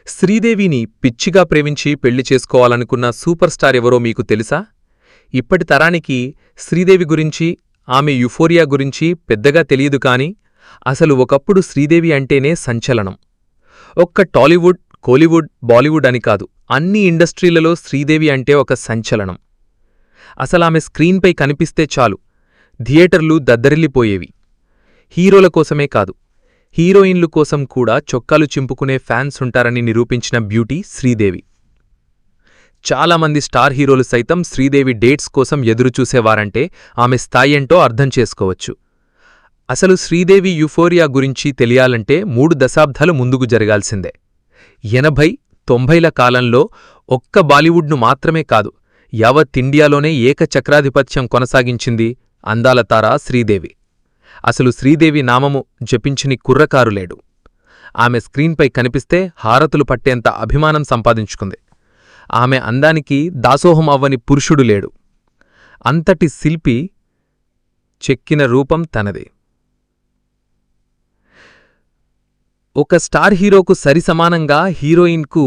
శ్రీదేవిని పిచ్చిగా ప్రేమించి పెళ్లి చేసుకోవాలనుకున్న సూపర్ స్టార్ ఎవరో మీకు తెలుసా? ఇప్పటి తరానికి శ్రీదేవి గురించి, ఆమె యుఫోరియా గురించి పెద్దగా తెలియదు కాని, అసలు ఒకప్పుడు శ్రీదేవి అంటేనే సంచలనం. ఒక్క టాలీవుడ్, కోలీవుడ్, బాలీవుడ్ అని కాదు, అన్ని ఇండస్ట్రీలలో శ్రీదేవి అంటే ఒక సంచలనం. అసలామె స్క్రీన్పై కనిపిస్తే చాలు థియేటర్లు దద్దరిల్లిపోయేవి. హీరోల కోసమే కాదు, హీరోయిన్లు కోసం కూడా చొక్కాలు చింపుకునే ఫ్యాన్స్ ఉంటారని నిరూపించిన బ్యూటీ శ్రీదేవి. చాలామంది స్టార్ హీరోలు సైతం శ్రీదేవి డేట్స్ కోసం ఎదురుచూసేవారంటే ఆమె స్థాయేంటో అర్థం చేసుకోవచ్చు. అసలు శ్రీదేవి యుఫోరియా గురించి తెలియాలంటే 3 దశాబ్దాలు ముందుకు జరగాల్సిందే. 80, 90ల కాలంలో ఒక్క బాలీవుడ్ను మాత్రమే కాదు, యావత్ ఇండియాలోనే ఏకచక్రాధిపత్యం కొనసాగించింది అందాల తార శ్రీదేవి. అసలు శ్రీదేవి నామము జపించని కుర్రకారులేడు. ఆమె స్క్రీన్పై కనిపిస్తే హారతులు పట్టేంత అభిమానం సంపాదించుకుంది. ఆమె అందానికి దాసోహం అవ్వని పురుషుడు లేడు. అంతటి శిల్పి, చెక్కిన రూపం తనదే. ఒక స్టార్ హీరోకు సరిసమానంగా హీరోయిన్కు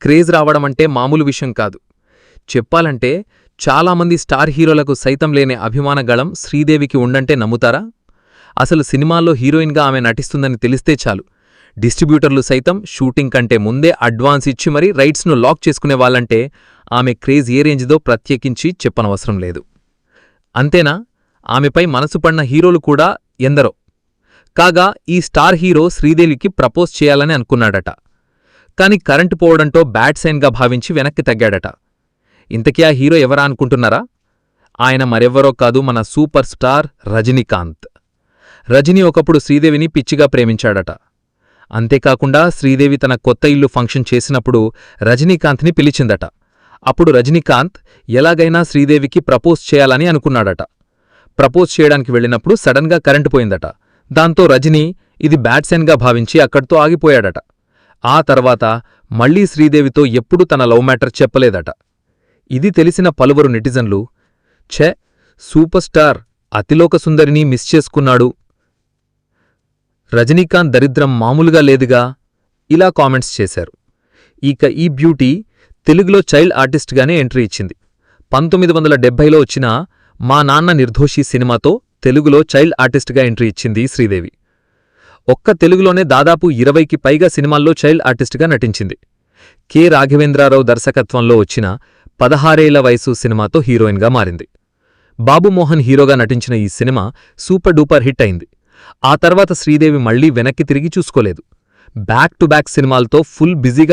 క్రేజ్ రావడమంటే మామూలు విషయం కాదు. చెప్పాలంటే చాలామంది స్టార్ హీరోలకు సైతం లేని అభిమానగళం శ్రీదేవికి ఉండంటే నమ్ముతారా? అసలు సినిమాల్లో హీరోయిన్గా ఆమె నటిస్తుందని తెలిస్తే చాలు డిస్ట్రిబ్యూటర్లు సైతం షూటింగ్ కంటే ముందే అడ్వాన్స్ ఇచ్చి మరీ రైట్స్ను లాక్ చేసుకునేవాళ్లంటే ఆమె క్రేజ్ ఏ రేంజ్దో ప్రత్యేకించి చెప్పనవసరం లేదు. అంతేనా, ఆమెపై మనసు పడిన హీరోలు కూడా ఎందరో. కాగా ఈ స్టార్ హీరో శ్రీదేవికి ప్రపోజ్ చేయాలని అనుకున్నాడట. కాని కరెంటు పోవడంతో బ్యాడ్ సైన్గా భావించి వెనక్కి తగ్గాడట. ఇంతకీ ఆ హీరో ఎవరా అనుకుంటున్నారా? ఆయన మరెవ్వరో కాదు, మన సూపర్ స్టార్ రజనీకాంత్. రజనీ ఒకప్పుడు శ్రీదేవిని పిచ్చిగా ప్రేమించాడట. అంతేకాకుండా శ్రీదేవి తన కొత్త ఇల్లు ఫంక్షన్ చేసినప్పుడు రజనీకాంత్ని పిలిచిందట. అప్పుడు రజనీకాంత్ ఎలాగైనా శ్రీదేవికి ప్రపోజ్ చేయాలని అనుకున్నాడట. ప్రపోజ్ చేయడానికి వెళ్ళినప్పుడు సడన్గా కరెంటు పోయిందట. దాంతో రజనీ ఇది బ్యాడ్ సైన్గా భావించి అక్కడితో ఆగిపోయాడట. ఆ తర్వాత మళ్లీ శ్రీదేవితో ఎప్పుడూ తన లవ్ మ్యాటర్ చెప్పలేదట. ఇది తెలిసిన పలువురు నెటిజన్లు, ఛే, సూపర్ స్టార్ అతిలోక సుందరిని మిస్ చేసుకున్నాడు, రజనీకాంత్ దరిద్రం మామూలుగా లేదుగా, ఇలా కామెంట్స్ చేశారు. ఇక ఈ బ్యూటీ తెలుగులో చైల్డ్ ఆర్టిస్ట్గానే ఎంట్రీ ఇచ్చింది. 1970లో వచ్చిన మా నాన్న నిర్దోషి సినిమాతో తెలుగులో చైల్డ్ ఆర్టిస్ట్గా ఎంట్రీ ఇచ్చింది శ్రీదేవి. ఒక్క తెలుగులోనే దాదాపు 20కి పైగా సినిమాల్లో చైల్డ్ ఆర్టిస్ట్గా నటించింది. కె. రాఘవేంద్రరావు దర్శకత్వంలో వచ్చిన 16 ఏళ్ల వయసు సినిమాతో హీరోయిన్గా మారింది. బాబుమోహన్ హీరోగా నటించిన ఈ సినిమా సూపర్ డూపర్ హిట్ అయింది. ఆ తర్వాత శ్రీదేవి మళ్లీ వెనక్కి తిరిగి చూసుకోలేదు. బ్యాక్ టు బ్యాక్ సినిమాలతో ఫుల్ బిజీగా